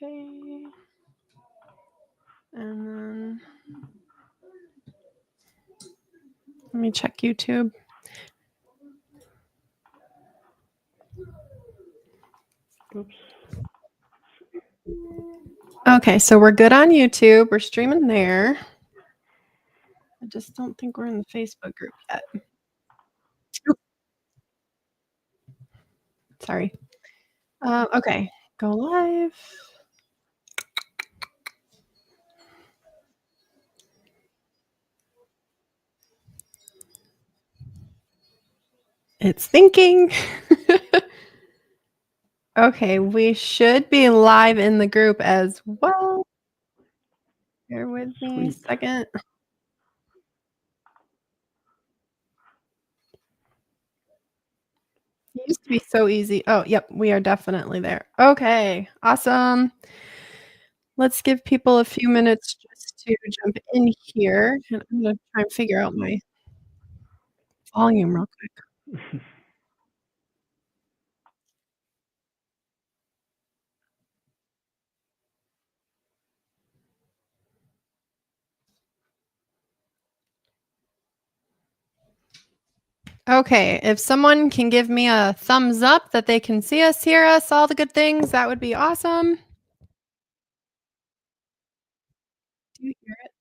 Okay. And then let me check YouTube. Oops. Okay, so we're good on YouTube. We're streaming there. I just don't think we're in the Facebook group yet. Oop. Sorry. Okay, go live. It's thinking. Okay, we should be live in the group as well. Bear with me a Sweet. second. It used to be so easy. Oh, yep, we are definitely there. Okay, awesome. Let's give people a few minutes just to jump in here, and I'm gonna try and figure out my volume real quick. Okay, if someone can give me a thumbs up that they can see us, hear us, all the good things, that would be awesome. Do you hear it?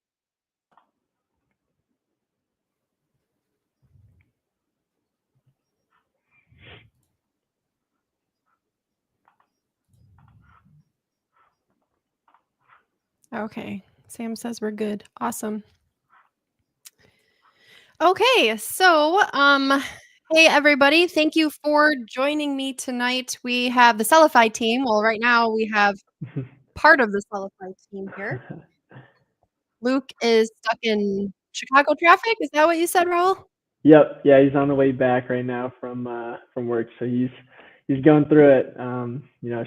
Okay, Sam says we're good. Awesome. Okay, so hey everybody, thank you for joining me tonight. We have the Sellify team. Well, right now we have part of the Sellify team here. Luke is stuck in Chicago traffic. Is that what you said, Raul? Yep. Yeah, he's on the way back right now from work, so he's going through it.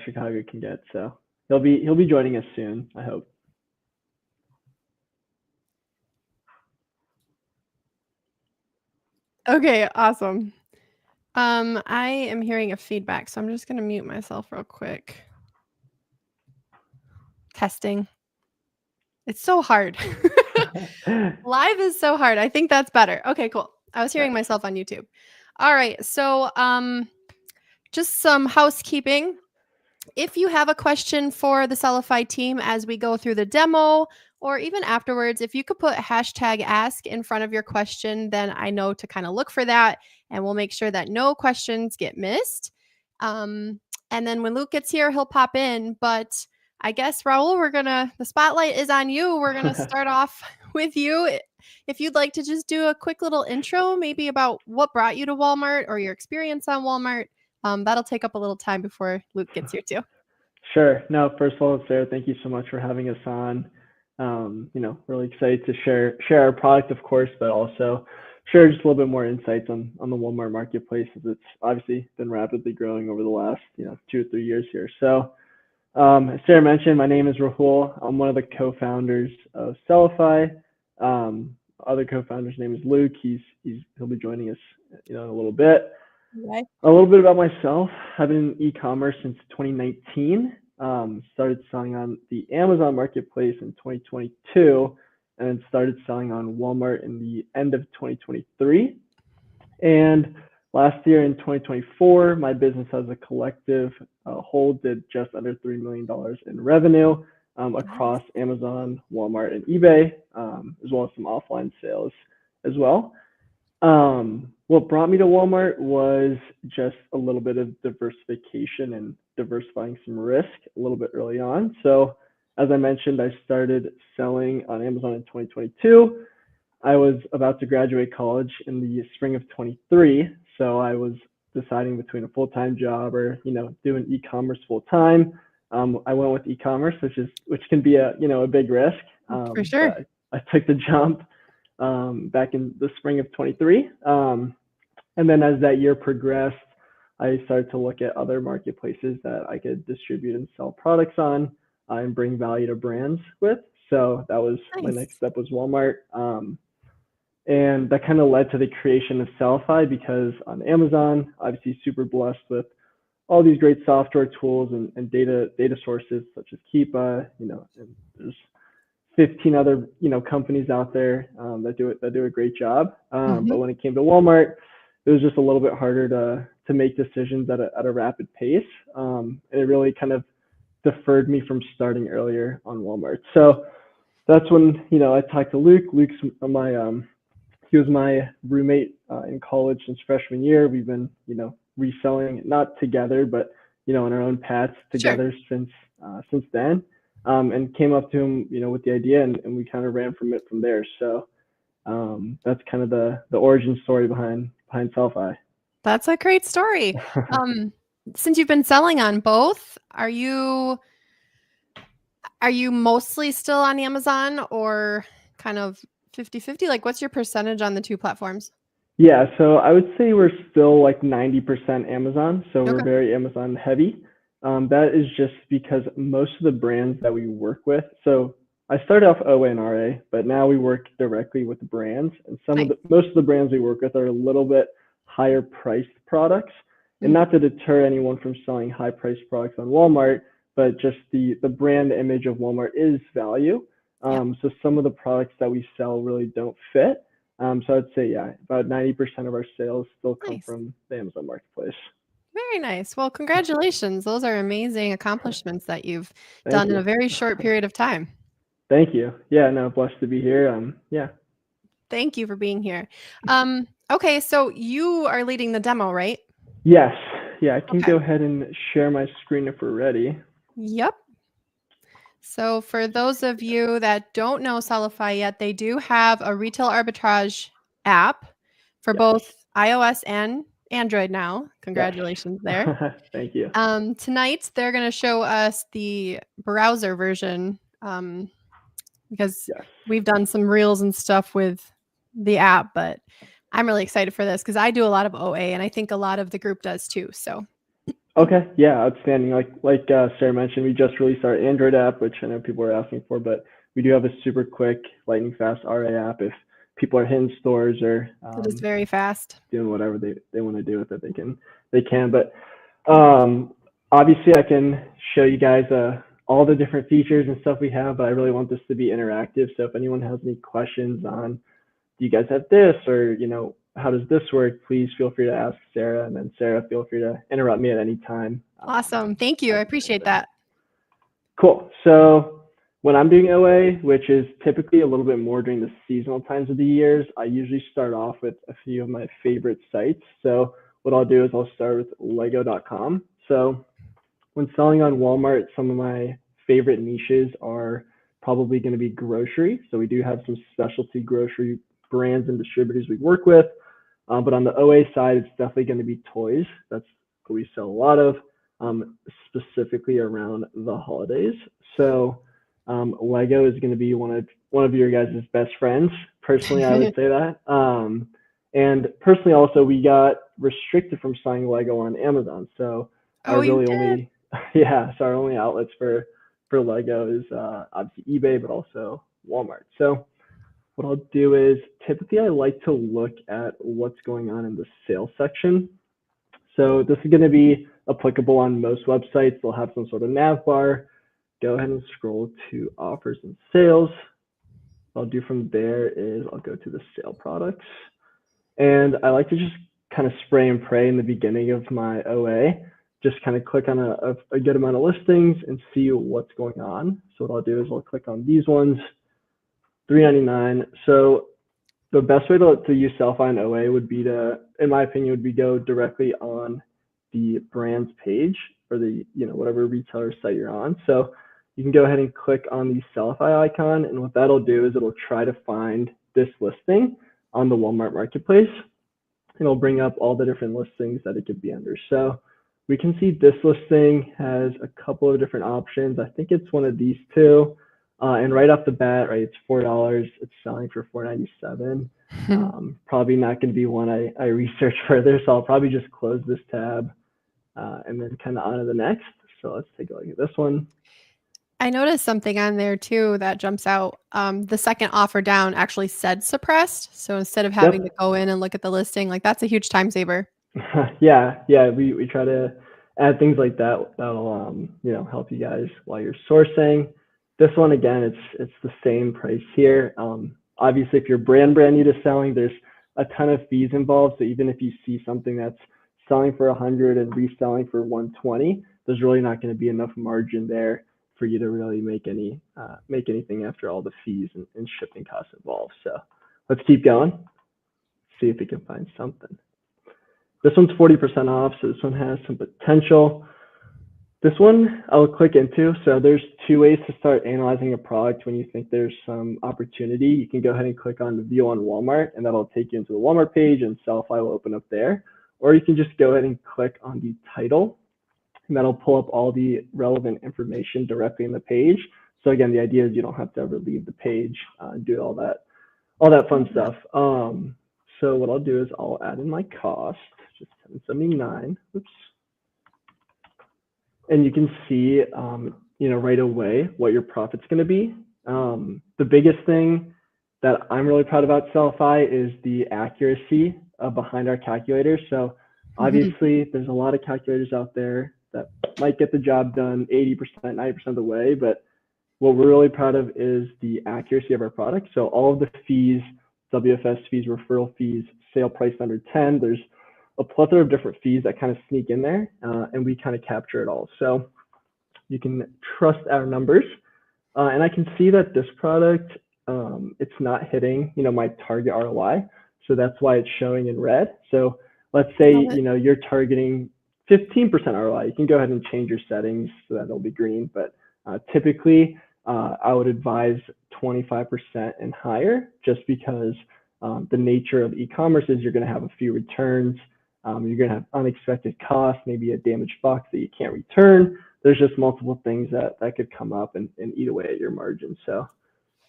Chicago can get, so he'll be joining us soon, I hope. Okay, awesome. I am hearing a feedback, so I'm just gonna mute myself real quick. Testing. It's so hard. Live is so hard. I think that's better. Okay, cool. I was hearing Nice. myself on YouTube. All right, so just some housekeeping. If you have a question for the Sellify team as we go through the demo, or even afterwards, if you could put hashtag ask in front of your question, then I know to kind of look for that, and we'll make sure that no questions get missed. And then when Luke gets here, he'll pop in. But I guess, Raul, the spotlight is on you. We're gonna start off with you. If you'd like to just do a quick little intro, maybe about what brought you to Walmart or your experience on Walmart. That'll take up a little time before Luke gets here too. Sure. No, first of all, Sarah, thank you so much for having us on. Really excited to share our product, of course, but also share just a little bit more insights on the Walmart marketplace, as it's obviously been rapidly growing over the last 2 or 3 years here. So, as Sarah mentioned, my name is Rahul. I'm one of the co-founders of Sellify. Other co-founder's name is Luke. He'll be joining us, in a little bit. Right. A little bit about myself. I've been in e-commerce since 2019. Started selling on the Amazon marketplace in 2022, and then started selling on Walmart in the end of 2023. And last year in 2024, my business as a collective whole did just under $3 million in revenue across Amazon, Walmart, and eBay, as well as some offline sales as well. What brought me to Walmart was just a little bit of diversification and diversifying some risk a little bit early on. So, as I mentioned, I started selling on Amazon in 2022. I was about to graduate college in the spring of 23, so I was deciding between a full-time job or doing e-commerce full-time. I went with e-commerce, which can be a big risk. For sure. But I took the jump back in the spring of 23. And then as that year progressed, I started to look at other marketplaces that I could distribute and sell products on and bring value to brands with. So that was my next step was Walmart. And that kind of led to the creation of Sellify, because on Amazon, obviously super blessed with all these great software tools and data sources such as Keepa, and there's 15 other companies out there that do a great job. But Mhm. when it came to Walmart, it was just a little bit harder to make decisions at a rapid pace, and it really kind of deferred me from starting earlier on Walmart. So that's when I talked to Luke. Luke's my he was my roommate in college since freshman year. We've been reselling not together, but in our own paths Sure. together since then. And came up to him with the idea, and we kind of ran from it from there. So that's kind of the origin story behind Sellify. That's a great story. Um, since you've been selling on both, are you mostly still on Amazon or kind of 50-50? Like, what's your percentage on the two platforms? Yeah, so I would say we're still like 90% Amazon, so we're Okay. very Amazon heavy. That is just because most of the brands that we work with, so I started off OA and RA, but now we work directly with the brands, and Nice. most of the brands we work with are a little bit higher priced products, and Mhm. not to deter anyone from selling high priced products on Walmart, but just the brand image of Walmart is value. Yep. So some of the products that we sell really don't fit. So I'd say, yeah, about 90% of our sales still come Nice. from the Amazon Marketplace. Very nice. Well, congratulations. Those are amazing accomplishments that you've Thank done in a you. very short period of time. Thank you. Yeah, no, blessed to be here. Yeah. Thank you for being here. Okay, so you are leading the demo, right? Yes. Yeah, I can Okay. go ahead and share my screen if we're ready. Yep. So for those of you that don't know Sellify yet, they do have a retail arbitrage app for Yes. both iOS and Android now. Yes. Congratulations there. Thank you. Tonight they're going to show us the browser version because Yes. we've done some reels and stuff with the app, but I'm really excited for this because I do a lot of OA and I think a lot of the group does too. So Okay. Yeah, outstanding. Like Sarah mentioned, we just released our Android app, which I know people are asking for, but we do have a super quick, lightning fast RA app. If people are hitting stores or it is very fast. doing whatever they want to do with it, they can. But obviously, I can show you guys all the different features and stuff we have, but I really want this to be interactive. So if anyone has any questions on, do you guys have this, or how does this work, please feel free to ask Sarah, and then Sarah, feel free to interrupt me at any time. Awesome. Thank you. I I can appreciate answer. that. Cool. So when I'm doing OA, which is typically a little bit more during the seasonal times of the years, I usually start off with a few of my favorite sites. So what I'll do is I'll start with lego.com. So when selling on Walmart, some of my favorite niches are probably going to be grocery. So we do have some specialty grocery brands and distributors we work with. But on the OA side, it's definitely going to be toys. That's what we sell a lot of, specifically around the holidays. So Lego is going to be one of your guys' best friends. Personally, I would say that. And personally, also, we got restricted from selling Lego on Amazon. So Oh, our you really did? only, yeah, so our only outlets for Lego is obviously eBay, but also Walmart. So what I'll do is typically I like to look at what's going on in the sales section. So this is going to be applicable on most websites. They'll have some sort of nav bar. Go ahead and scroll to offers and sales. What I'll do from there is I'll go to the sale products. And I like to just kind of spray and pray in the beginning of my OA. Just kind of click on a good amount of listings and see what's going on. So what I'll do is I'll click on these ones, $3.99. So the best way to use Sellify and OA would be in my opinion, would be go directly on the brand's page or the, whatever retailer site you're on. So you can go ahead and click on the Sellify icon. And what that'll do is it'll try to find this listing on the Walmart marketplace. And it'll bring up all the different listings that it could be under. So we can see this listing has a couple of different options. I think it's one of these two. And right off the bat, right, it's $4. It's selling for $4.97. Probably not going to be one I research further. So I'll probably just close this tab and then kind of on to the next. So let's take a look at this one. I noticed something on there too that jumps out. The second offer down actually said suppressed. So instead of having to Yep. go in and look at the listing, like that's a huge time saver. Yeah. We try to add things like that that'll help you guys while you're sourcing. This one again, it's the same price here. Obviously, if you're brand new to selling, there's a ton of fees involved. So even if you see something that's selling for 100 and reselling for 120, there's really not going to be enough margin there for you to really make anything after all the fees and shipping costs involved. So let's keep going. See if we can find something. This one's 40% off, so this one has some potential. This one I'll click into. So there's two ways to start analyzing a product when you think there's some opportunity. You can go ahead and click on the view on Walmart, and that'll take you into the Walmart page, and Sellify will open up there. Or you can just go ahead and click on the title, and that'll pull up all the relevant information directly in the page. So again, the idea is you don't have to ever leave the page and do all that fun stuff. So what I'll do is I'll add in my cost, just $7.79. Oops. And you can see, right away what your profit's going to be. The biggest thing that I'm really proud about Sellify is the accuracy behind our calculators. So obviously, there's a lot of calculators out there that might get the job done 80%, 90% of the way, but what we're really proud of is the accuracy of our product. So all of the fees, WFS fees, referral fees, sale price under 10, there's a plethora of different fees that kind of sneak in there, and we kind of capture it all. So you can trust our numbers, and I can see that this product, it's not hitting, my target ROI. So that's why it's showing in red. So let's say, you're targeting 15% ROI. You can go ahead and change your settings so that it'll be green, but typically I would advise 25% and higher, just because the nature of e-commerce is you're going to have a few returns. You're going to have unexpected costs, maybe a damaged box that you can't return. There's just multiple things that could come up and eat away at your margin. So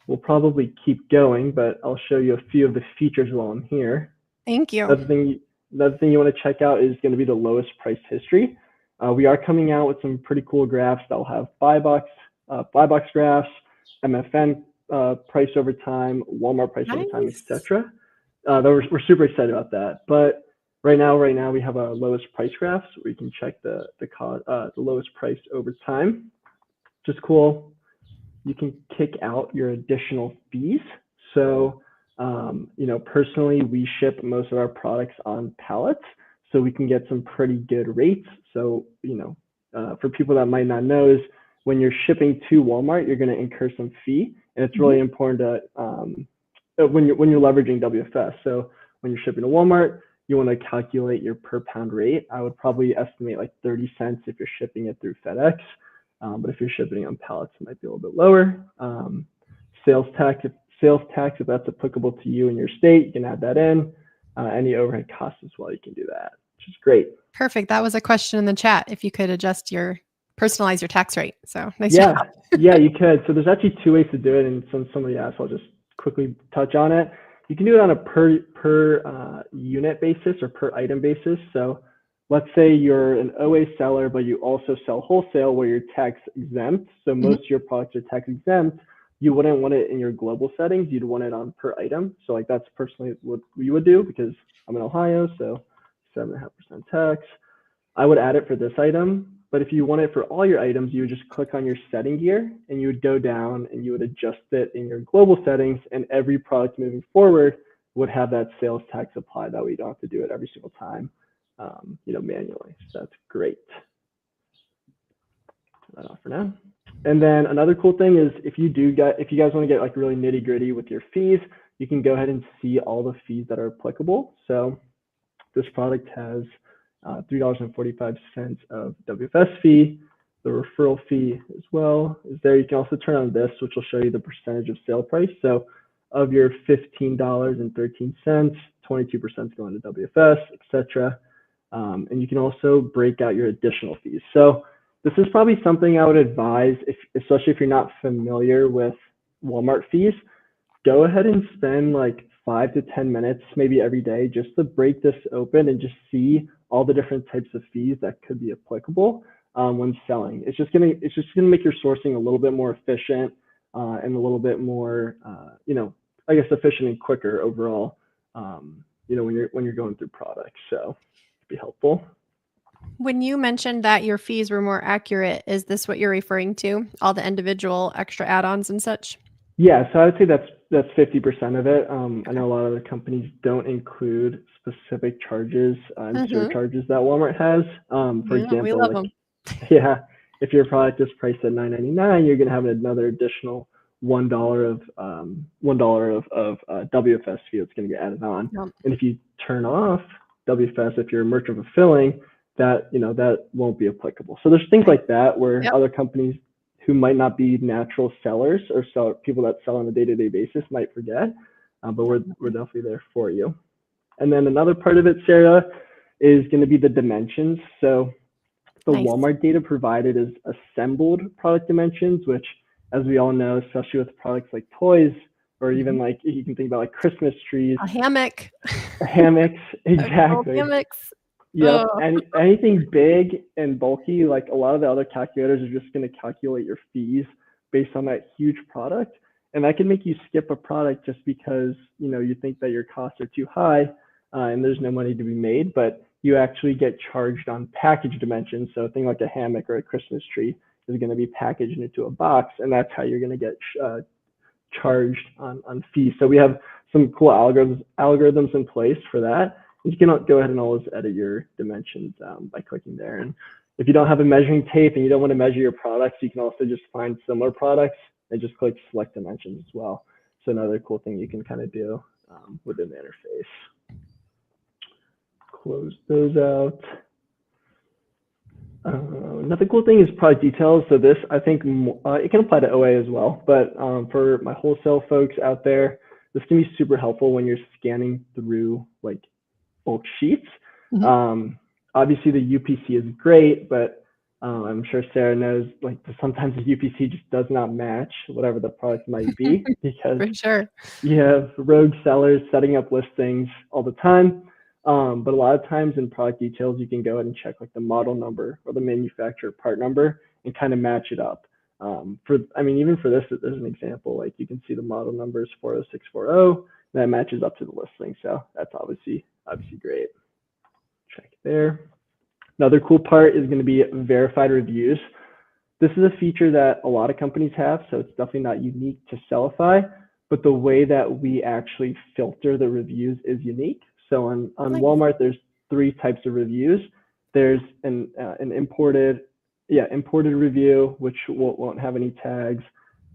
we'll probably keep going, but I'll show you a few of the features while I'm here. Thank you. Another thing you want to check out is going to be the lowest price history. We are coming out with some pretty cool graphs that will have buy box graphs, MFN price over time, Walmart price over time, etc. We're super excited about that. But right now we have our lowest price graphs where you can check the lowest price over time, which is cool. You can kick out your additional fees. So personally, we ship most of our products on pallets, so we can get some pretty good rates. So for people that might not know, is when you're shipping to Walmart, you're going to incur some fee, and it's really important to when you're leveraging WFS. So when you're shipping to Walmart, you want to calculate your per pound rate. I would probably estimate like 30 cents if you're shipping it through FedEx, but if you're shipping on pallets, it might be a little bit lower. Sales tax, if that's applicable to you in your state, you can add that in. Any overhead costs as well, you can do that, which is great. Perfect. That was a question in the chat. If you could personalize your tax rate. So nice job. Yeah, you could. So there's actually two ways to do it, and since somebody asked, I'll just quickly touch on it. You can do it on a per unit basis or per item basis. So let's say you're an OA seller, but you also sell wholesale where you're tax exempt. So most of your products are tax exempt. You wouldn't want it in your global settings. You'd want it on per item. So like that's personally what we would do, because I'm in Ohio, so 7.5% tax. I would add it for this item, but if you want it for all your items, you would just click on your setting gear and you would go down and you would adjust it in your global settings, and every product moving forward would have that sales tax applied. That way you don't have to do it every single time, manually. So that's great. Turn that off for now. And then another cool thing is if you guys want to get like really nitty gritty with your fees, you can go ahead and see all the fees that are applicable. So this product has $3.45 of WFS fee. The referral fee as well is there. You can also turn on this, which will show you the percentage of sale price. So of your $15.13, 22% is going to WFS, etc. And you can also break out your additional fees. So this is probably something I would advise, especially if you're not familiar with Walmart fees. Go ahead and spend like 5 to 10 minutes, maybe every day, just to break this open and just see all the different types of fees that could be applicable when selling. It's just gonna make your sourcing a little bit more efficient and a little bit more, I guess, efficient and quicker overall. When you're going through products, so it'd be helpful. When you mentioned that your fees were more accurate, is this what you're referring to? All the individual extra add-ons and such? Yeah, so I would say that's 50% of it. I know a lot of other companies don't include specific charges and Mhm. surcharges that Walmart has. For Yeah, we example, love like them. yeah, if your product is priced at $9.99, you're gonna have another additional $1 of WFS fee that's gonna get added on. Yep. And if you turn off WFS, if you're a merchant fulfilling, that won't be applicable. So there's things Right. like that where Yep. other companies who might not be natural sellers or people that sell on a day-to-day basis might forget, but we're Definitely. definitely there for you. And then another part of it, Sarah, is going to be the dimensions. So the Nice. Walmart data provided is assembled product dimensions, which, as we all know, especially with products like toys, or even Mhm. like you can think about like Christmas trees, A hammock. hammocks, Actual exactly. hammocks. Yep. Oh, Anything big and bulky, like a lot of the other calculators are just going to calculate your fees based on that huge product. And that can make you skip a product just because, you think that your costs are too high and there's no money to be made, but you actually get charged on package dimensions. So a thing like a hammock or a Christmas tree is going to be packaged into a box, and that's how you're going to get charged on fees. So we have some cool algorithms in place for that. You can go ahead and always edit your dimensions by clicking there. And if you don't have a measuring tape and you don't want to measure your products, you can also just find similar products and just click select dimensions as well. So another cool thing you can kind of do within the interface. Close those out. Another cool thing is product details. So this, I think, it can apply to OA as well. But for my wholesale folks out there, this can be super helpful when you're scanning through like bulk sheets. mhm. Um, Obviously, the UPC is great, but I'm sure Sarah knows like sometimes the UPC just does not match whatever the product might be because For sure. you have rogue sellers setting up listings all the time. But a lot of times in product details, you can go ahead and check like the model number or the manufacturer part number and kind of match it up. Even for this, there's an example, like you can see the model number is 40640, that matches up to the listing. So that's obviously great. Check there. Another cool part is going to be verified reviews. This is a feature that a lot of companies have, so it's definitely not unique to Sellify, but the way that we actually filter the reviews is unique. So on Nice. Walmart, there's three types of reviews. There's an imported review, which won't have any tags.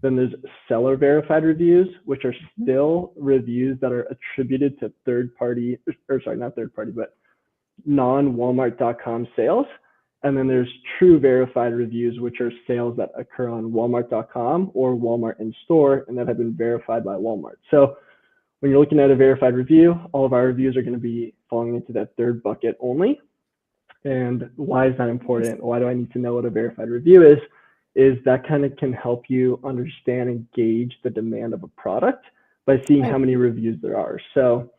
Then there's seller verified reviews, which are Mhm. still reviews that are attributed to third party, or sorry, not third party, but non-Walmart.com sales. And then there's true verified reviews, which are sales that occur on Walmart.com or Walmart in store and that have been verified by Walmart. So when you're looking at a verified review, all of our reviews are going to be falling into that third bucket only. And why is that Nice. important? Why do I need to know what a verified review is? Is that kind of can help you understand and gauge the demand of a product by seeing Right. how many reviews there are. So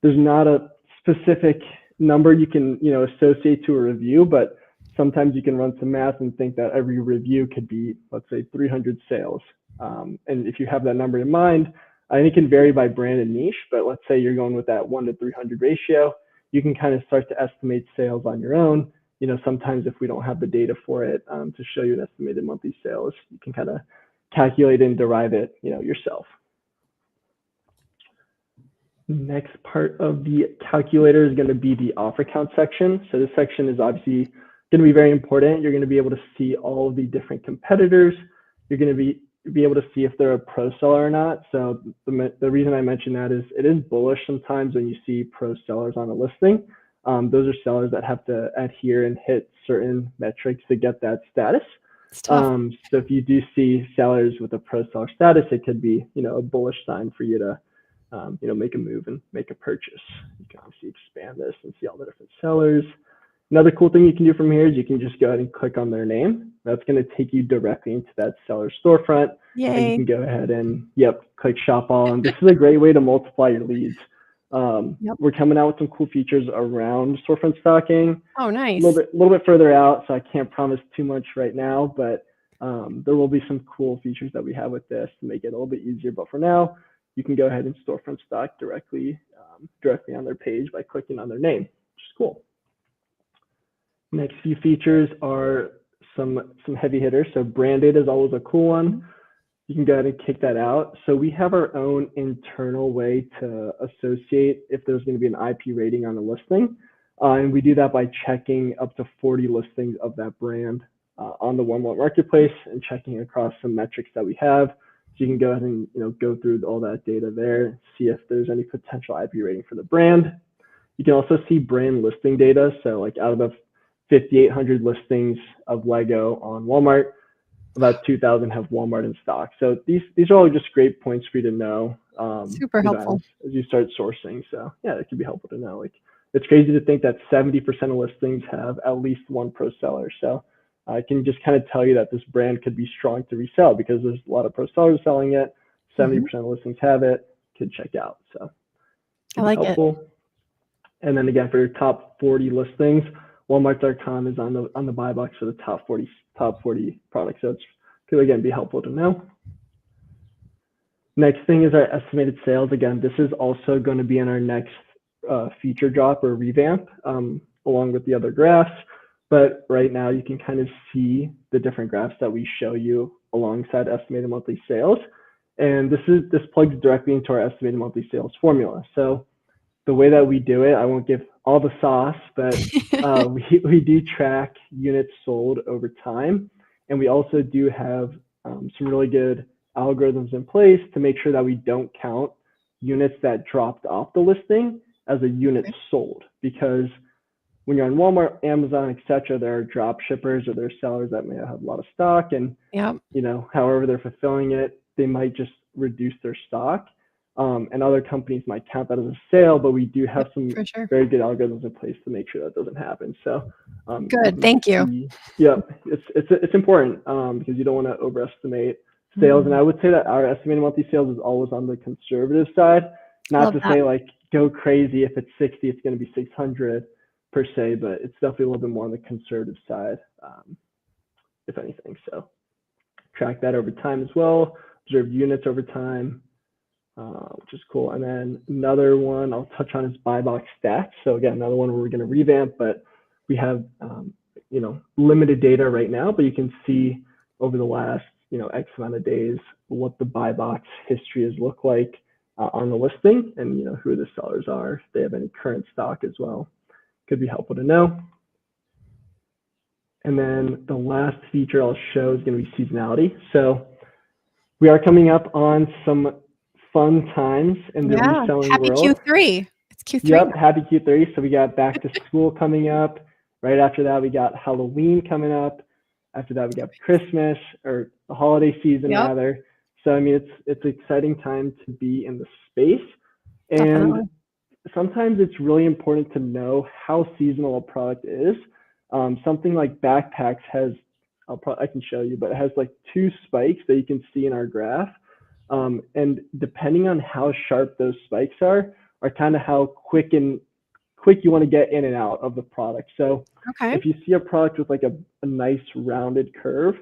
there's not a specific number you can associate to a review, but sometimes you can run some math and think that every review could be, let's say, 300 sales. And if you have that number in mind, I think it can vary by brand and niche, but let's say you're going with that 1 to 300 ratio, you can kind of start to estimate sales on your own. Sometimes if we don't have the data for it to show you an estimated monthly sales, you can kind of calculate and derive it, yourself. Next part of the calculator is going to be the offer count section. So this section is obviously going to be very important. You're going to be able to see all of the different competitors. You're going to be able to see if they're a pro seller or not. So the reason I mention that is it is bullish sometimes when you see pro sellers on a listing. Those are sellers that have to adhere and hit certain metrics to get that status. It's tough. So if you do see sellers with a pro seller status, it could be a bullish sign for you to make a move and make a purchase. You can obviously expand this and see all the different sellers. Another cool thing you can do from here is you can just go ahead and click on their name. That's going to take you directly into that seller storefront. And you Yay. can go ahead and, click shop all. And this is a great way to multiply your leads. Yep. We're coming out with some cool features around storefront stocking. Oh, A nice. little bit further out, so I can't promise too much right now, but there will be some cool features that we have with this to make it a little bit easier. But for now, you can go ahead and storefront stock directly on their page by clicking on their name, which is cool. Next few features are some heavy hitters. So brand data is always a cool one. You can go ahead and kick that out. So we have our own internal way to associate if there's going to be an IP rating on a listing. And we do that by checking up to 40 listings of that brand on the Walmart marketplace and checking across some metrics that we have. So you can go ahead and go through all that data there, see if there's any potential IP rating for the brand. You can also see brand listing data. So like out of the 5,800 listings of Lego on Walmart, about 2,000 have Walmart in stock. So these are all just great points for you to know. Super helpful as you start sourcing. So yeah, it can be helpful to know. Like it's crazy to think that 70% of listings have at least one pro seller. So I can just kind of tell you that this brand could be strong to resell because there's a lot of pro sellers selling it. 70% of listings have it. Could check out. So I like helpful. it. And then again, for your top 40 listings, Walmart.com is on the buy box for the top 40 products. So it's could again be helpful to know. Next thing is our estimated sales. Again, this is also going to be in our next feature drop or revamp along with the other graphs. But right now you can kind of see the different graphs that we show you alongside estimated monthly sales. And this plugs directly into our estimated monthly sales formula. So the way that we do it, I won't give all the sauce, but we do track units sold over time. And we also do have some really good algorithms in place to make sure that we don't count units that dropped off the listing as a unit sold. Because when you're on Walmart, Amazon, etc., there are drop shippers or there are sellers that may have a lot of stock. And, however they're fulfilling it, they might just reduce their stock. And other companies might count that as a sale, but we do have some very good algorithms in place to make sure that doesn't happen. So good, thank you. Yeah, it's important because you don't want to overestimate sales. And I would say that our estimated monthly sales is always on the conservative side. Not to say like go crazy if it's 60, it's going to be 600 per se, but it's definitely a little bit more on the conservative side, if anything. So track that over time as well. Observe units over time. Which is cool. And then another one I'll touch on is buy box stats. So again, another one where we're going to revamp, but we have limited data right now, but you can see over the last X amount of days what the buy box history has looked like on the listing, and who the sellers are, if they have any current stock as well. Could be helpful to know. And then the last feature I'll show is going to be seasonality. So we are coming up on some fun times in the reselling world. Happy Q3. It's Q3. Yep, happy Q3. So we got back to school coming up. Right after that, we got Halloween coming up. After that, we got Christmas, or the holiday season rather. So I mean, it's an exciting time to be in the space. And sometimes it's really important to know how seasonal a product is. Something like backpacks has, I can show you, but it has like 2 spikes that you can see in our graph. And depending on how sharp those spikes are kind of how quick you want to get in and out of the product. So if you see a product with like a nice rounded curve,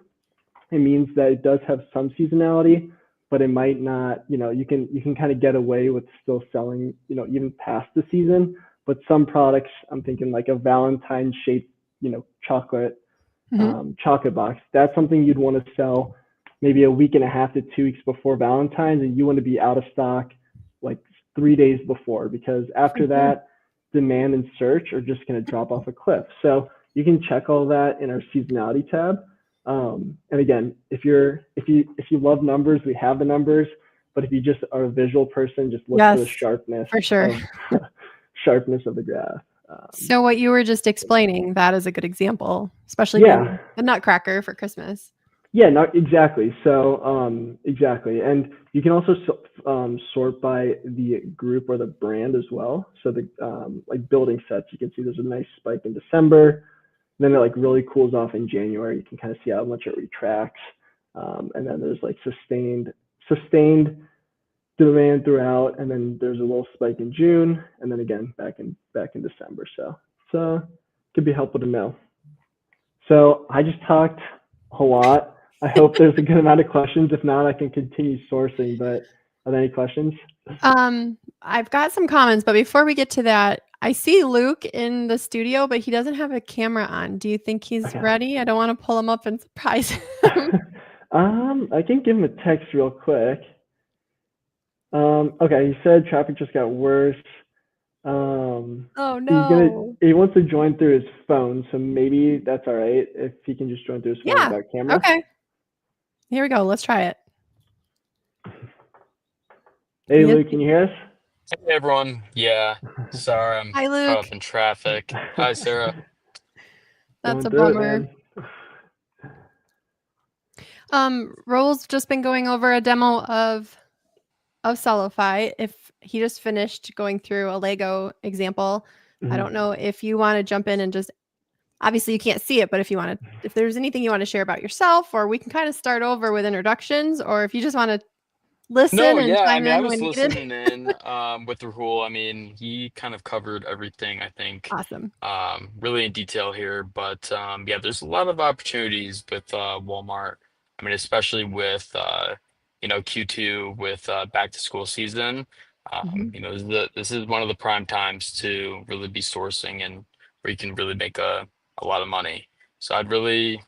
it means that it does have some seasonality, but it might not, you can kind of get away with still selling, even past the season. But some products, I'm thinking like a Valentine shaped, chocolate box. That's something you'd want to sell maybe a week and a half to 2 weeks before Valentine's, and you want to be out of stock like 3 days before, because after that, demand and search are just going to drop off a cliff. So you can check all that in our seasonality tab. And again, if you love numbers, we have the numbers. But if you just are a visual person, just look for the sharpness. For sure. Sharpness of the graph. So what you were just explaining, that is a good example, especially a nutcracker for Christmas. Yeah, not exactly. So exactly. And you can also sort by the group or the brand as well. So the like building sets, you can see there's a nice spike in December. Then it like really cools off in January. You can kind of see how much it retracts. And then there's like sustained demand throughout. And then there's a little spike in June, and then again back in December. So it could be helpful to know. So I just talked a lot. I hope there's a good amount of questions. If not, I can continue sourcing, but are there any questions? I've got some comments, but before we get to that, I see Luke in the studio, but he doesn't have a camera on. Do you think he's Okay. ready? I don't want to pull him up and surprise him. I can give him a text real quick. Okay, he said traffic just got worse. Oh He's no. he wants to join through his phone, so maybe that's all right if he can just join through his phone Yeah. without camera. Okay. Here we go. Let's try it. Hey He is. Luke, can you hear us? Hey everyone. Yeah, sorry, I'm Hi, caught Luke. up in traffic. Hi, Sarah. That's Going a through it, bummer. man. Roll's just been going over a demo of Sellify. If he just finished going through a Lego example, I don't know if you want to jump in and just obviously you can't see it, but if there's anything you want to share about yourself, or we can kind of start over with introductions, or if you just want to No, listen and yeah, I chime mean, I in was when needed. listening in with Rahul. I mean, he kind of covered everything, I think, Awesome. really in detail here. But yeah, there's a lot of opportunities with Walmart. I mean, especially with Q2 with back to school season. Mhm. This is one of the prime times to really be sourcing and where you can really make a lot of money. So I'd really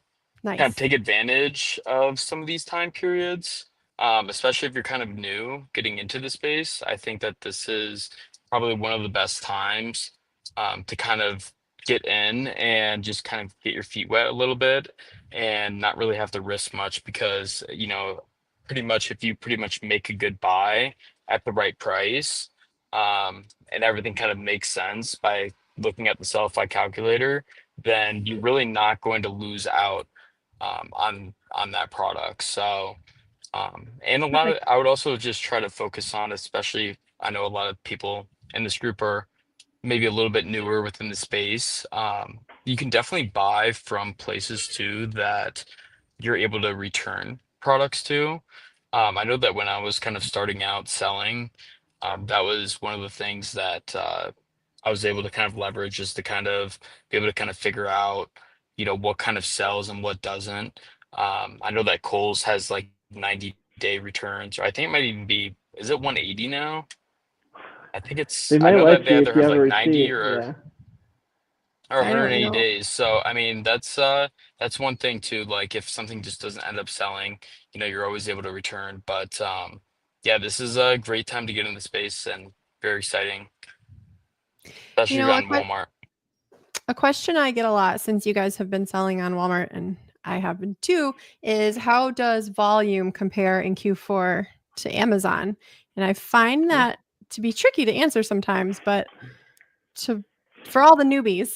kind of Nice. take advantage of some of these time periods, especially if you're kind of new getting into the space. I think that this is probably one of the best times to kind of get in and just kind of get your feet wet a little bit and not really have to risk much because, pretty much if you pretty much make a good buy at the right price, and everything kind of makes sense by looking at the Sellify calculator, then you're really not going to lose out on that product. So and a lot of Perfect. I would also just try to focus on, especially I know a lot of people in this group are maybe a little bit newer within the space. You can definitely buy from places too that you're able to return products to. I know that when I was kind of starting out selling, that was one of the things that I was able to kind of leverage just to kind of be able to kind of figure out, what kind of sells and what doesn't. I know that Kohl's has like 90-day returns, or I think it might even be, is it 180 now? They I might know that let they you if either you have have a like 90 receipt. Yeah. or I don't 180 know. days. So I mean that's one thing too. Like if something just doesn't end up selling, you're always able to return. But yeah, this is a great time to get in the space and very exciting, You especially know, on Walmart. a question I get a lot since you guys have been selling on Walmart and I have been too is how does volume compare in Q4 to Amazon? And I find Yeah. that to be tricky to answer sometimes, but to for all the newbies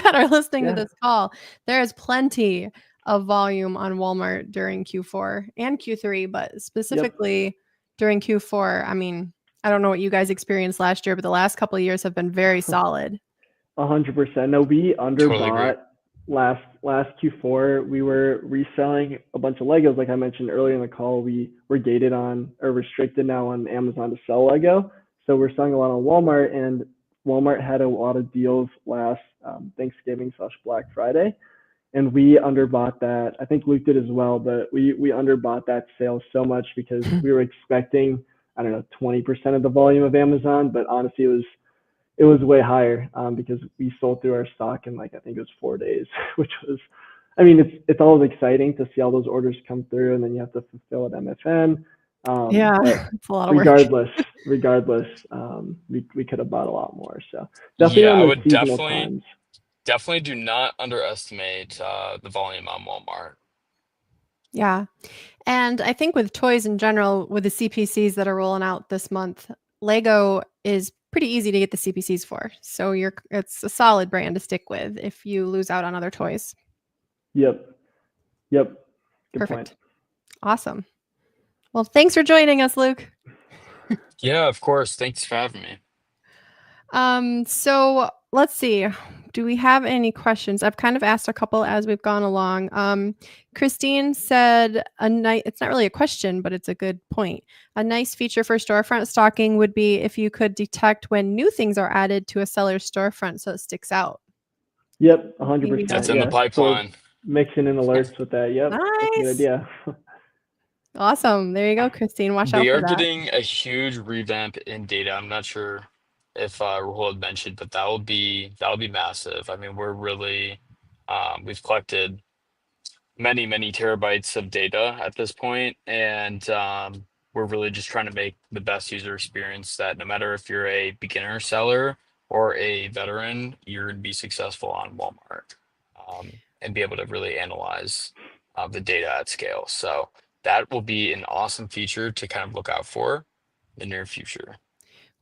that are listening to Yeah. this call, there is plenty of volume on Walmart during Q4 and Q3, but Yep. specifically during Q4. I mean, I don't know what you guys experienced last year, but the last couple of years have been very solid. 100%. No, we Totally agree. underbought last Q4. We were reselling a bunch of Legos, like I mentioned earlier in the call. We were gated on or restricted now on Amazon to sell Lego, so we're selling a lot on Walmart, and Walmart had a lot of deals last Thanksgiving slash Black Friday, and we underbought that. I think Luke did as well, but we underbought that sale so much because we were expecting, I don't know, 20% of the volume of Amazon, but honestly it was way higher because we sold through our stock in like I think it was 4 days, which was, I mean, it's always exciting to see all those orders come through, and then you have to fulfill at MFN. Yeah, But it's a lot of work. regardless, we could have bought a lot more. So definitely Yeah, around I the would seasonal definitely times. definitely do not underestimate the volume on Walmart. Yeah. And I think with toys in general, with the CPCs that are rolling out this month, Lego is pretty easy to get the CPCs for. So it's a solid brand to stick with if you lose out on other toys. Yep, yep. Good point. Perfect. Awesome. Well, thanks for joining us, Luke. Yeah, of course. Thanks for having me. So let's see. Do we have any questions? I've kind of asked a couple as we've gone along. Christine said it's not really a question, but it's a good point. A nice feature for storefront stocking would be if you could detect when new things are added to a seller's storefront so it sticks out. Yep, Maybe 100%. That's in the Yeah, sort of pipeline. mixing in alerts with that. Yep, that's a good nice. idea. Awesome. There you go, Christine. Watch out We for are that. getting a huge revamp in data. I'm not sure if Rahul had mentioned, but that will be massive. I mean, we're really we've collected many terabytes of data at this point, and we're really just trying to make the best user experience that no matter if you're a beginner seller or a veteran, you're going to be successful on Walmart, and be able to really analyze the data at scale. So that will be an awesome feature to kind of look out for in the near future.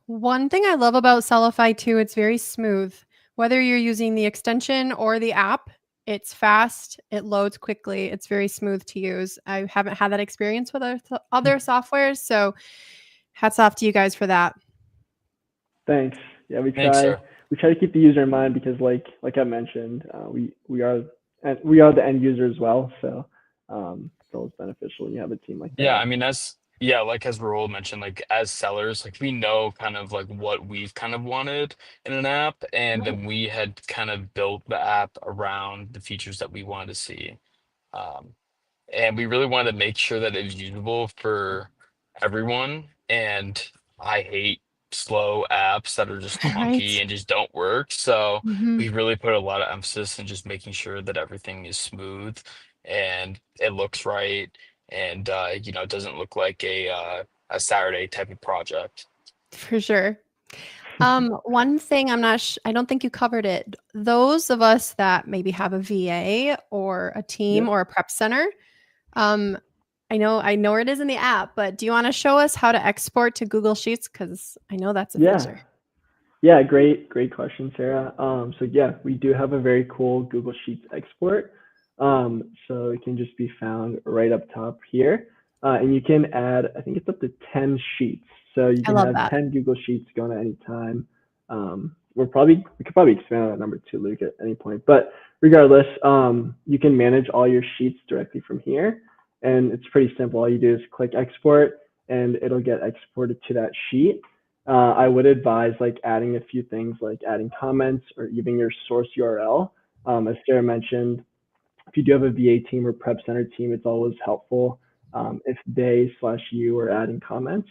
One thing I love about Sellify too, it's very smooth. Whether you're using the extension or the app, it's fast, it loads quickly, it's very smooth to use. I haven't had that experience with other softwares, so hats off to you guys for that. Thanks. Yeah, we Thanks, try sir. we try to keep the user in mind because like I mentioned, we are the end user as well. So it's always beneficial when you have a team like Yeah, that. I mean, like as Raul mentioned, like as sellers, like we know kind of like what we've kind of wanted in an app, and then we had kind of built the app around the features that we wanted to see. Um, and we really wanted to make sure that it was usable for everyone. And I hate slow apps that are just clunky Right. and just don't work. So Mhm. we really put a lot of emphasis in just making sure that everything is smooth and it looks right, and it doesn't look like a Saturday type of project. For sure. One thing I don't think you covered it. Those of us that maybe have a VA or a team Yep. or a prep center, um, I know where it is in the app, but do you wanna show us how to export to Google Sheets? Because I know that's a Yeah. feature. Yeah, great question, Sarah. So yeah, we do have a very cool Google Sheets export. So it can just be found right up top here. And you can add, I think it's up to 10 sheets. So you I can love have that. 10 Google Sheets going at any time. We could probably expand on that number too, Luke, at any point. But regardless, you can manage all your sheets directly from here. And it's pretty simple. All you do is click export and it'll get exported to that sheet. I would advise like adding a few things like adding comments or even your source URL. As Sarah mentioned, if you do have a VA team or prep center team, it's always helpful if they/you are adding comments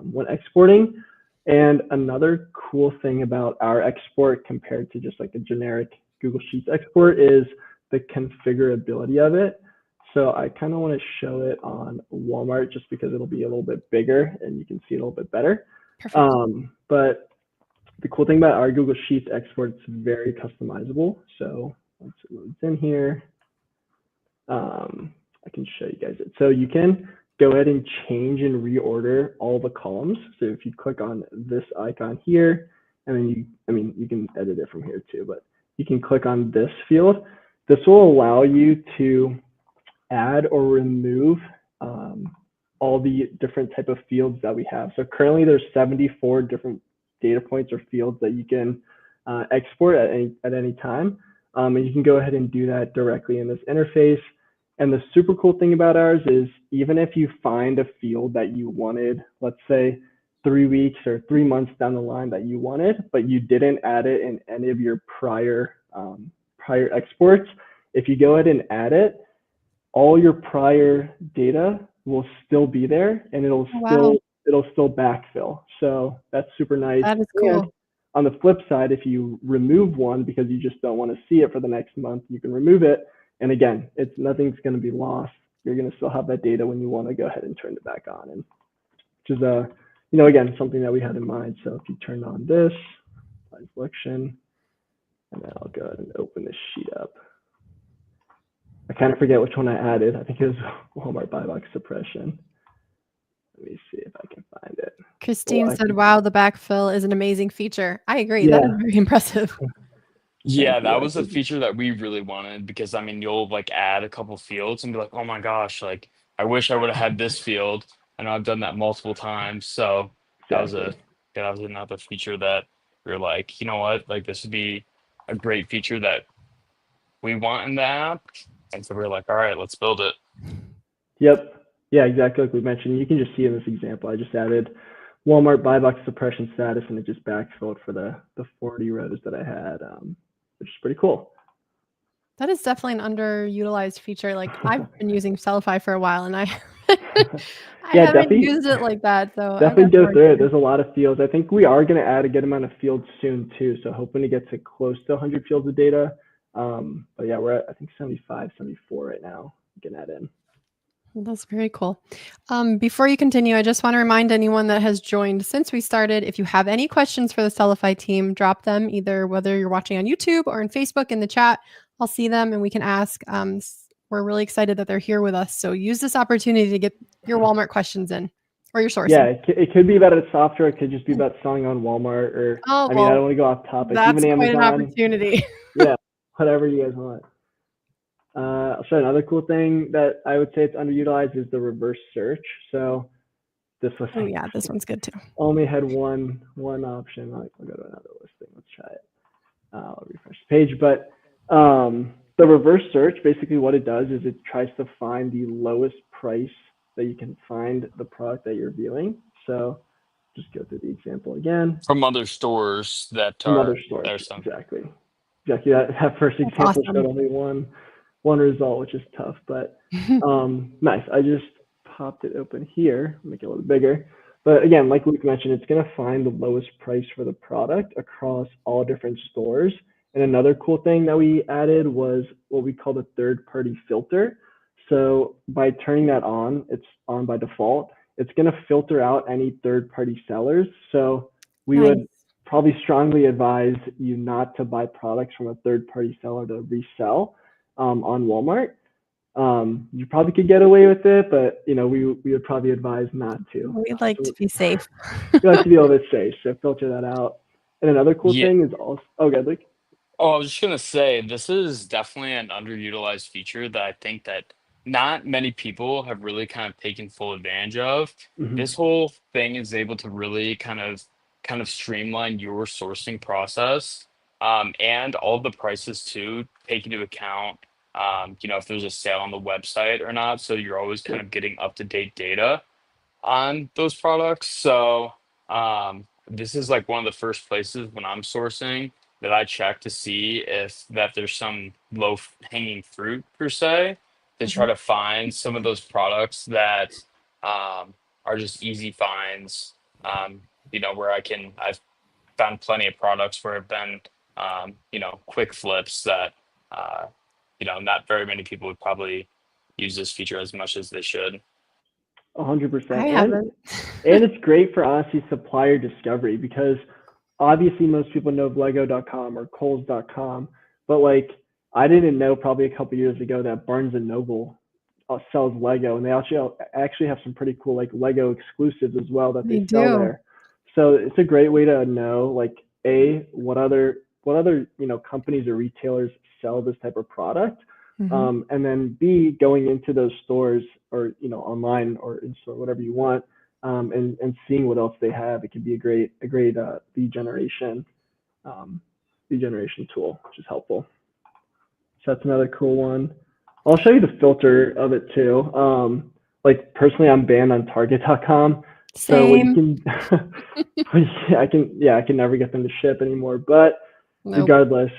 when exporting. And another cool thing about our export compared to just like a generic Google Sheets export is the configurability of it. So I kind of want to show it on Walmart just because it'll be a little bit bigger and you can see it a little bit better. Perfect. But the cool thing about our Google Sheets export, it's very customizable. So once it loads in here, I can show you guys it. So you can go ahead and change and reorder all the columns. So if you click on this icon here, and then you can edit it from here too, but you can click on this field. This will allow you to add or remove all the different type of fields that we have. So currently there's 74 different data points or fields that you can export at any time. And you can go ahead and do that directly in this interface. And the super cool thing about ours is even if you find a field that you wanted, let's say 3 weeks or 3 months down the line that you wanted, but you didn't add it in any of your prior exports, if you go ahead and add it, all your prior data will still be there and it'll Oh, still wow. it'll still backfill. So that's super nice. That is And cool. on the flip side, if you remove one because you just don't want to see it for the next month, you can remove it. And again, it's nothing's going to be lost. You're going to still have that data when you want to go ahead and turn it back on. And which is again, something that we had in mind. So if you turn on this selection, and then I'll go ahead and open this sheet up. I kind of forget which one I added. I think it was Walmart buy box suppression. Let me see if I can find it. Christine Well, I said, can, "Wow, the backfill is an amazing feature." I agree. That is yeah, very impressive. Yeah, thank you. that was a feature that we really wanted because I mean, you'll like add a couple fields and be like, "Oh my gosh, like I wish I would have had this field." I know I've done that multiple times, so that was a Exactly. that was another feature that we are like, you know what, like this would be a great feature that we want in the app, and so we are like, all right, let's build it. Yep. Yeah, exactly like we mentioned. You can just see in this example, I just added Walmart buy box suppression status and it just backfilled for the 40 rows that I had, which is pretty cool. That is definitely an underutilized feature. Like, I've been using Sellify for a while, and I I Yeah, haven't definitely. used it like that, so I'll Definitely go definitely through it. There's a lot of fields. I think we are going to add a good amount of fields soon too. So hoping to get to close to 100 fields of data. But yeah, we're at I think 75, 74 right now. Getting that in. That's very cool. Before you continue, I just want to remind anyone that has joined since we started, if you have any questions for the Sellify team, drop them either whether you're watching on YouTube or on Facebook in the chat. I'll see them and we can ask. We're really excited that they're here with us. So use this opportunity to get your Walmart questions in or your sourcing. Yeah, it could be about a software. It could just be about selling on Walmart or Oh, I mean, I well, don't want to go off topic. that's Even quite an Amazon. opportunity. Yeah, whatever you guys want. I'll show another cool thing that I would say it's underutilized is the reverse search. So this was Oh, yeah, this one's good too. only had one option. I'll go to another listing. Let's try it. I'll refresh the page. But the reverse search, basically what it does is it tries to find the lowest price that you can find the product that you're viewing. So just go through the example again. From other stores that From other are stores, there's some. exactly. Exactly. That first That's example awesome. showed only one result, which is tough, but nice. I just popped it open here, make it a little bigger. But again, like Luke mentioned, it's going to find the lowest price for the product across all different stores. And another cool thing that we added was what we call the third-party filter. So by turning that on, it's on by default. It's going to filter out any third-party sellers. So we Nice. would probably strongly advise you not to buy products from a third-party seller to resell on Walmart. You probably could get away with it, but we would probably advise not to. We'd like to be safe. You like to be a little bit safe, so filter that out. And another cool Yeah. thing is also good, Luke. Oh, I was just gonna say this is definitely an underutilized feature that I think that not many people have really kind of taken full advantage of. Mm-hmm. This whole thing is able to really kind of streamline your sourcing process, and all the prices too, take into account, if there's a sale on the website or not. So you're always kind Yep. of getting up to date data on those products. So this is like one of the first places when I'm sourcing that I check to see if that there's some low hanging fruit per se to try Mhm. to find some of those products that are just easy finds. Where I've found plenty of products where have been quick flips that not very many people would probably use this feature as much as they should. 100%. I And haven't. it's great for honestly supplier discovery because obviously most people know Lego.com or Kohl's.com, but like I didn't know probably a couple years ago that Barnes and Noble sells Lego, and they actually have some pretty cool like Lego exclusives as well that They they sell do. there. So it's a great way to know like what other companies or retailers sell this type of product. Mhm. And then B, going into those stores or online or in store, whatever you want, and seeing what else they have. It can be a great um, lead generation tool, which is helpful. So that's another cool one. I'll show you the filter of it too. Like personally, I'm banned on Target.com. So what you Same. can, I can never get them to ship anymore. But Nope. regardless,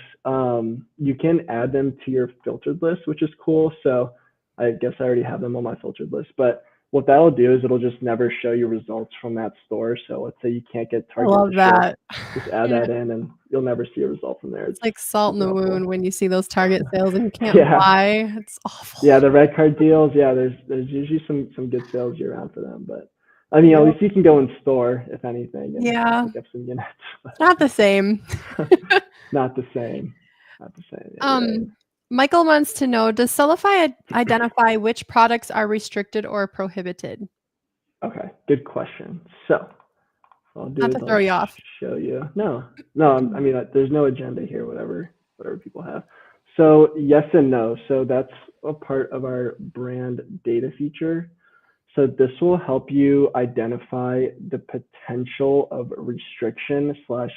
you can add them to your filtered list, which is cool. So I guess I already have them on my filtered list. But what that'll do is it'll just never show you results from that store. So let's say you can't get I Target love to ship, that. just add that in, and you'll never see a result from there. It's like salt in super the helpful. wound when you see those Target sales and you can't Yeah. buy. It's awful. Yeah, the red card deals. Yeah, there's usually some good sales year round for them. But I mean, at Yep. least you can go in store if anything and Yeah. pick up some units. It's not the same. Not the same. Not the same. Yeah, you're right. Michael wants to know, does Sellify identify which products are restricted or prohibited? Okay, good question. So what I'll do Not is to I'll throw you off. show you. No, I mean, there's no agenda here. Whatever people have. So yes and no. So that's a part of our brand data feature. So this will help you identify the potential of restriction slash,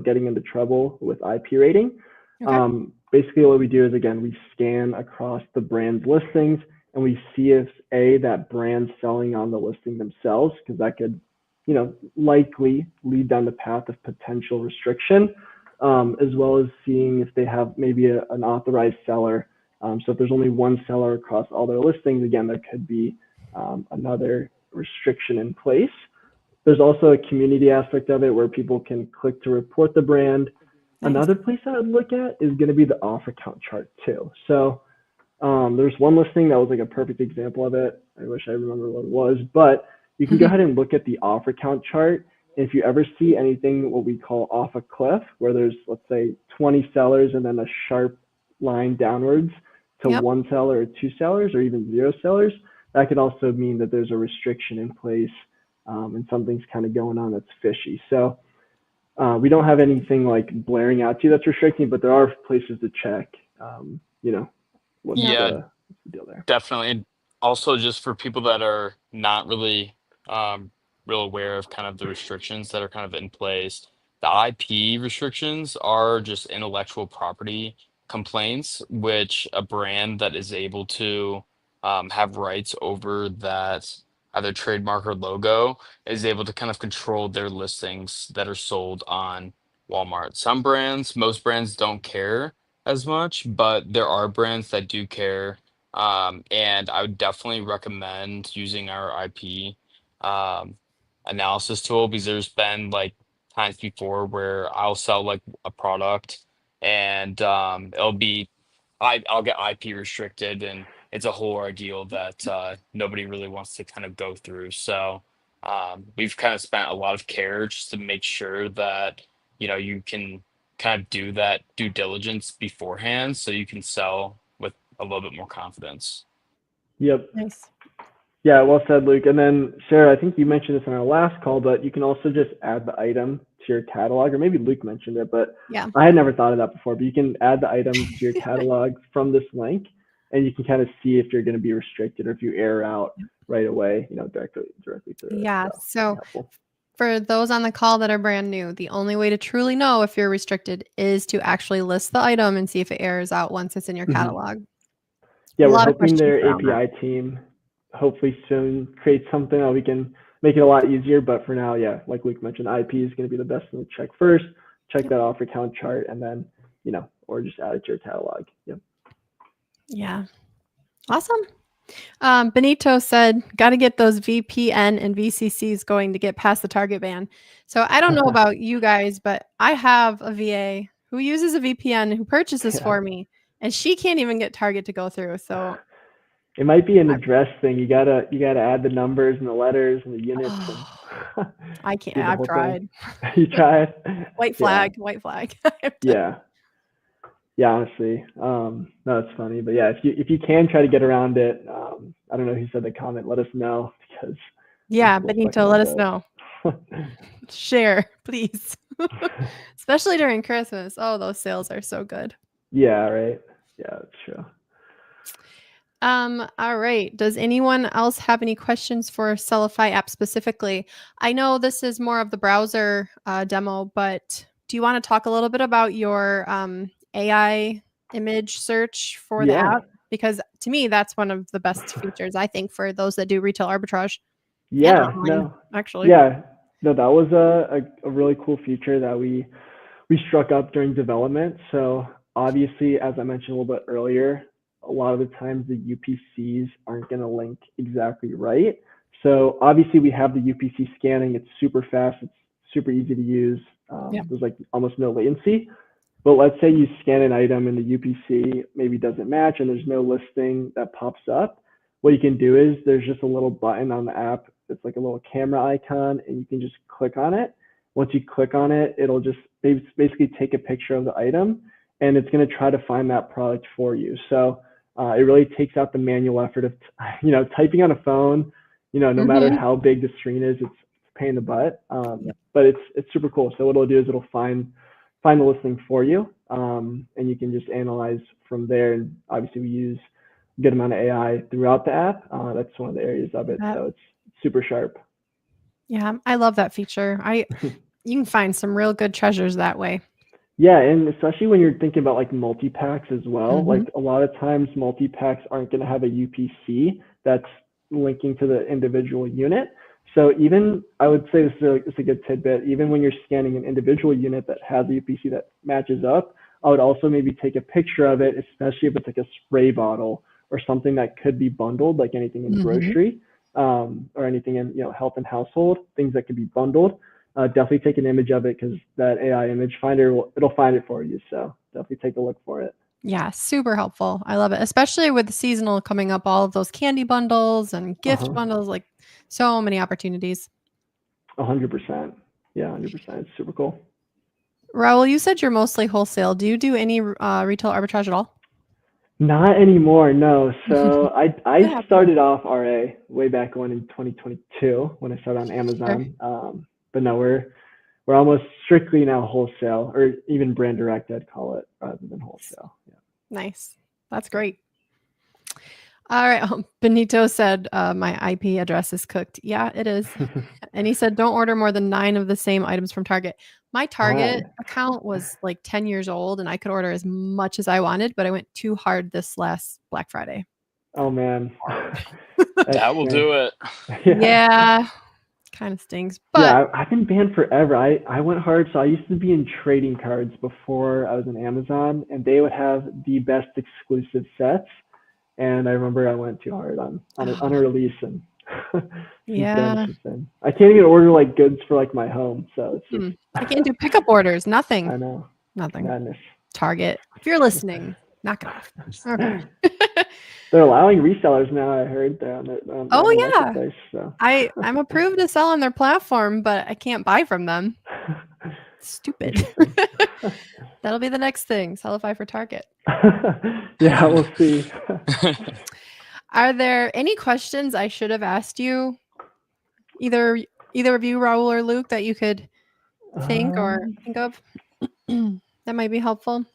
getting into trouble with IP rating. Okay. Basically what we do is, again, we scan across the brand's listings and we see if that brand's selling on the listing themselves, because that could, likely lead down the path of potential restriction, as well as seeing if they have maybe an authorized seller. So if there's only one seller across all their listings, again, there could be another restriction in place. There's also a community aspect of it where people can click to report the brand. Nice. Another place I would look at is going to be the offer count chart too. So there's one listing that was like a perfect example of it. I wish I remember what it was, but you can go ahead and look at the offer count chart. If you ever see anything what we call off a cliff, where there's, let's say, 20 sellers and then a sharp line downwards to Yep. one seller or two sellers or even zero sellers, that could also mean that there's a restriction in place and something's kind of going on that's fishy. So we don't have anything like blaring out to you that's restricting, but there are places to check, what's Yeah, the deal there. definitely. And also, just for people that are not really real aware of kind of the restrictions that are kind of in place, the IP restrictions are just intellectual property complaints, which a brand that is able to have rights over that either trademark or logo is able to kind of control their listings that are sold on Walmart. Most brands don't care as much, but there are brands that do care, and I would definitely recommend using our IP um, analysis tool because there's been like times before where I'll sell like a product and I'll get IP restricted and it's a whole ordeal that nobody really wants to kind of go through. So we've kind of spent a lot of care just to make sure that you can kind of do that due diligence beforehand so you can sell with a little bit more confidence. Yep. Nice. Yeah, well said, Luke. And then, Sarah, I think you mentioned this in our last call, but you can also just add the item to your catalog, or maybe Luke mentioned it, but Yeah. I had never thought of that before. But you can add the item to your catalog from this link, and you can kind of see if you're going to be restricted or if you error out right away, directly through it. Yeah. So helpful. for those on the call that are brand new, the only way to truly know if you're restricted is to actually list the item and see if it errors out once it's in your catalog. Yeah, A we're lot of hoping their questions around API team hopefully soon create something that we can make it a lot easier. But for now, yeah, like Luke mentioned, IP is going to be the best thing to check first. Check that offer count chart, and then or just add it to your catalog. Yep. Yeah. Awesome. Benito said, got to get those VPN and VCCs going to get past the target ban. So I don't know about you guys, but I have a VA who uses a VPN who purchases for me, and she can't even get Target to go through. So it might be an address thing. You gotta add the numbers and the letters and the units. And I can't. I've tried. You tried. White flag. White flag. Yeah. Yeah, honestly, no, it's funny, but yeah, if you can try to get around it, I don't know who said the comment. Let us know because Benito, let us know. Share, please, especially during Christmas. Oh, those sales are so good. Yeah, right. Yeah, that's true. All right. Does anyone else have any questions for Sellify app specifically? I know this is more of the browser demo, but do you want to talk a little bit about your AI image search for the app? Because to me, that's one of the best features, I think, for those that do retail arbitrage. Yeah, actually. Yeah, no, that was a really cool feature that we struck up during development. So obviously, as I mentioned a little bit earlier, a lot of the times the UPCs aren't going to link exactly right. So obviously we have the UPC scanning. It's super fast. It's super easy to use. There's like almost no latency. But let's say you scan an item and the UPC maybe doesn't match and there's no listing that pops up. What you can do is there's just a little button on the app. It's like a little camera icon and you can just click on it. Once you click on it, it'll just basically take a picture of the item and it's going to try to find that product for you. So it really takes out the manual effort of, typing on a phone, no matter how big the screen is, it's a pain in the butt. But it's super cool. So what it'll do is it'll find the listing for you, and you can just analyze from there. And obviously we use a good amount of AI throughout the app. That's one of the areas of it. So it's super sharp. Yeah, I love that feature. You can find some real good treasures that way. Yeah, and especially when you're thinking about like multi-packs as well, like a lot of times multi-packs aren't going to have a UPC that's linking to the individual unit. So even, I would say this is a good tidbit, even when you're scanning an individual unit that has a UPC that matches up, I would also maybe take a picture of it, especially if it's like a spray bottle or something that could be bundled, like anything in grocery. or anything in health and household, things that can be bundled, definitely take an image of it because that AI image finder it'll find it for you. So definitely take a look for it. Yeah, super helpful. I love it, especially with the seasonal coming up, all of those candy bundles and gift bundles, like so many opportunities. 100%. Yeah, 100%. It's super cool. Raul, you said you're mostly wholesale. Do you do any retail arbitrage at all? Not anymore, no. So What I happened? started off RA way back when in 2022 when I started on Sure. Amazon. But no, we're almost strictly now wholesale or even brand direct, I'd call it, rather than wholesale. Yeah. Nice. That's great. All right. Benito said my IP address is cooked. Yeah, it is. And he said, don't order more than 9 of the same items from Target. My Target account was like 10 years old and I could order as much as I wanted, but I went too hard this last Black Friday. Oh man. That will do it. Yeah. Kind of stings. But yeah, I've been banned forever. I went hard. So I used to be in trading cards before I was on Amazon, and they would have the best exclusive sets. And I remember I went too hard on a release, and yeah. I can't even order like goods for like my home. So it's just I can't do pickup orders. Nothing. I know. Nothing. Madness. Target. If you're listening, knock it off. Okay. They're allowing resellers now. I heard they're on the marketplace. So I'm approved to sell on their platform, but I can't buy from them. Stupid. That'll be the next thing. Sellify for Target. yeah, we'll see. Are there any questions I should have asked you, either of you, Raul or Luke, that you could think of that might be helpful?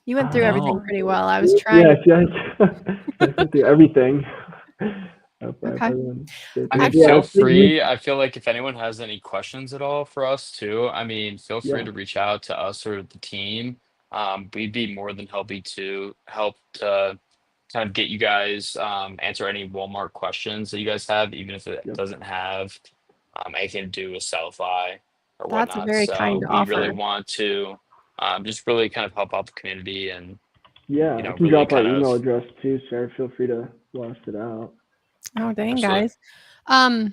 You went through everything pretty well. I was trying. Yeah, I went through everything. Okay. I mean, feel free. I feel like if anyone has any questions at all for us too, I mean, feel free to reach out to us or the team. We'd be more than happy to help to kind of get you guys answer any Walmart questions that you guys have, even if it doesn't have anything to do with Sellify or whatnot. That's a very kind we really want to just really kind of help out the community and I can really drop our email address too, Sarah. Feel free to blast it out. Oh dang, guys. I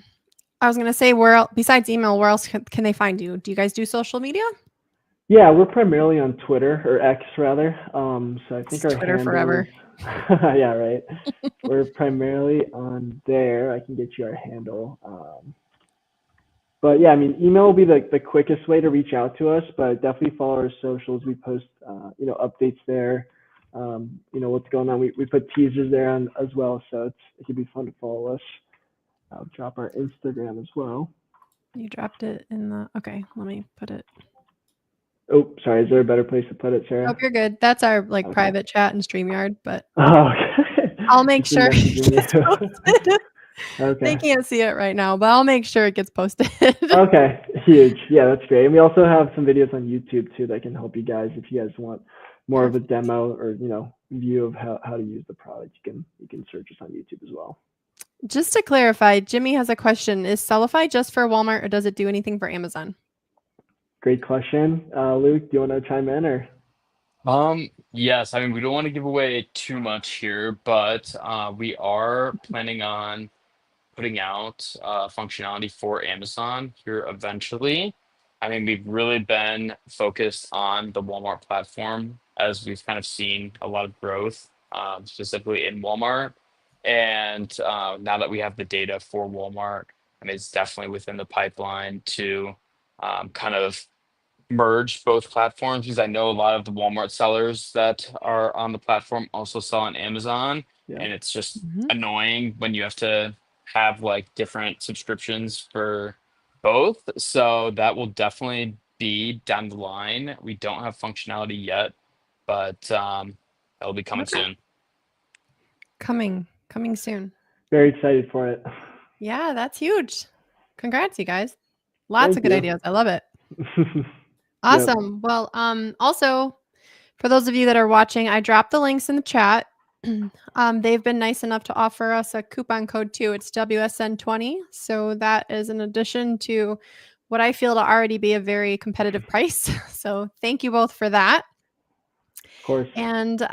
was gonna say, where else, besides email, where else can they find you? Do you guys do social media? Yeah, we're primarily on Twitter, or X rather. So I think our Twitter forever. yeah, right. We're primarily on there. I can get you our handle. But yeah, I mean, email will be the quickest way to reach out to us, but definitely follow our socials. We post, updates there. What's going on. We put teasers there on as well, so it can be fun to follow us. I'll drop our Instagram as well. You dropped it in the, okay, let me put it. Oh, sorry. Is there a better place to put it, Sarah? Hope you're good. That's our private chat in StreamYard, but okay. I'll make sure it gets posted. Okay. They can't see it right now, but I'll make sure it gets posted. Okay, huge. Yeah, that's great. And we also have some videos on YouTube too that can help you guys if you guys want more of a demo or view of how to use the product. You can search us on YouTube as well. Just to clarify, Jimmy has a question. Is Sellify just for Walmart or does it do anything for Amazon? Great question. Luke, do you want to chime in or? Yes, I mean, we don't want to give away too much here, but we are planning on putting out functionality for Amazon here eventually. I mean, we've really been focused on the Walmart platform as we've kind of seen a lot of growth, specifically in Walmart. And now that we have the data for Walmart, I mean, it's definitely within the pipeline to kind of merge both platforms because I know a lot of the Walmart sellers that are on the platform also sell on Amazon. And it's just annoying when you have to have like different subscriptions for both. So that will definitely be down the line. We don't have functionality yet, but that'll be coming soon. Coming soon. Very excited for it. Yeah, that's huge. Congrats, you guys. Lots of good ideas. I love it. Awesome. Yep. Well, also for those of you that are watching, I dropped the links in the chat. They've been nice enough to offer us a coupon code too. It's WSN20. So that is in addition to what I feel to already be a very competitive price. So thank you both for that. Of course. And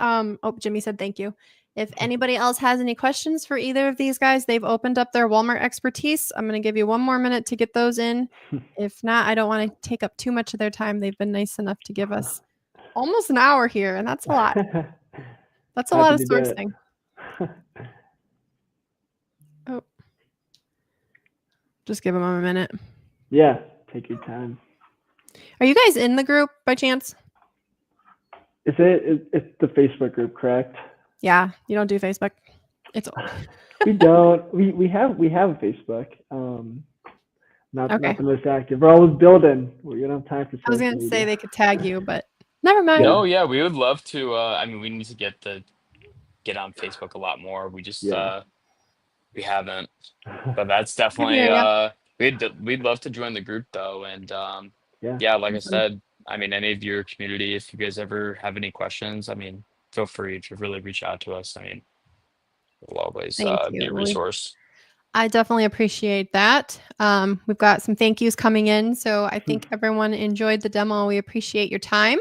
Jimmy said thank you. If anybody else has any questions for either of these guys, they've opened up their Walmart expertise. I'm going to give you one more minute to get those in. If not, I don't want to take up too much of their time. They've been nice enough to give us almost an hour here, and that's a lot. That's a lot of sourcing. Oh, just give them a minute. Yeah, take your time. Are you guys in the group by chance? It's the Facebook group, correct? Yeah, you don't do Facebook. It's We don't. We have a Facebook. Not okay. not the most active. We're always building. We don't have time for. I was gonna say they could tag you, but never mind. No, yeah, we would love to. I mean, we need to get on Facebook a lot more. We just we haven't, but that's definitely we'd love to join the group though. And yeah, like I said, I mean, any of your community, if you guys ever have any questions, I mean, feel free to really reach out to us. I mean, we'll always be a resource. I definitely appreciate that. We've got some thank yous coming in, so I think everyone enjoyed the demo. We appreciate your time.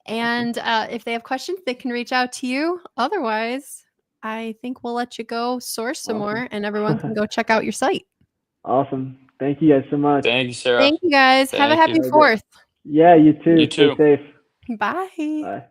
And if they have questions, they can reach out to you. Otherwise, I think we'll let you go source some more, and everyone can go check out your site. Awesome. Thank you guys so much. Thank you, Sarah. Thank you guys. Have a happy 4th. Yeah, you too. You too. Stay safe. Bye. Bye.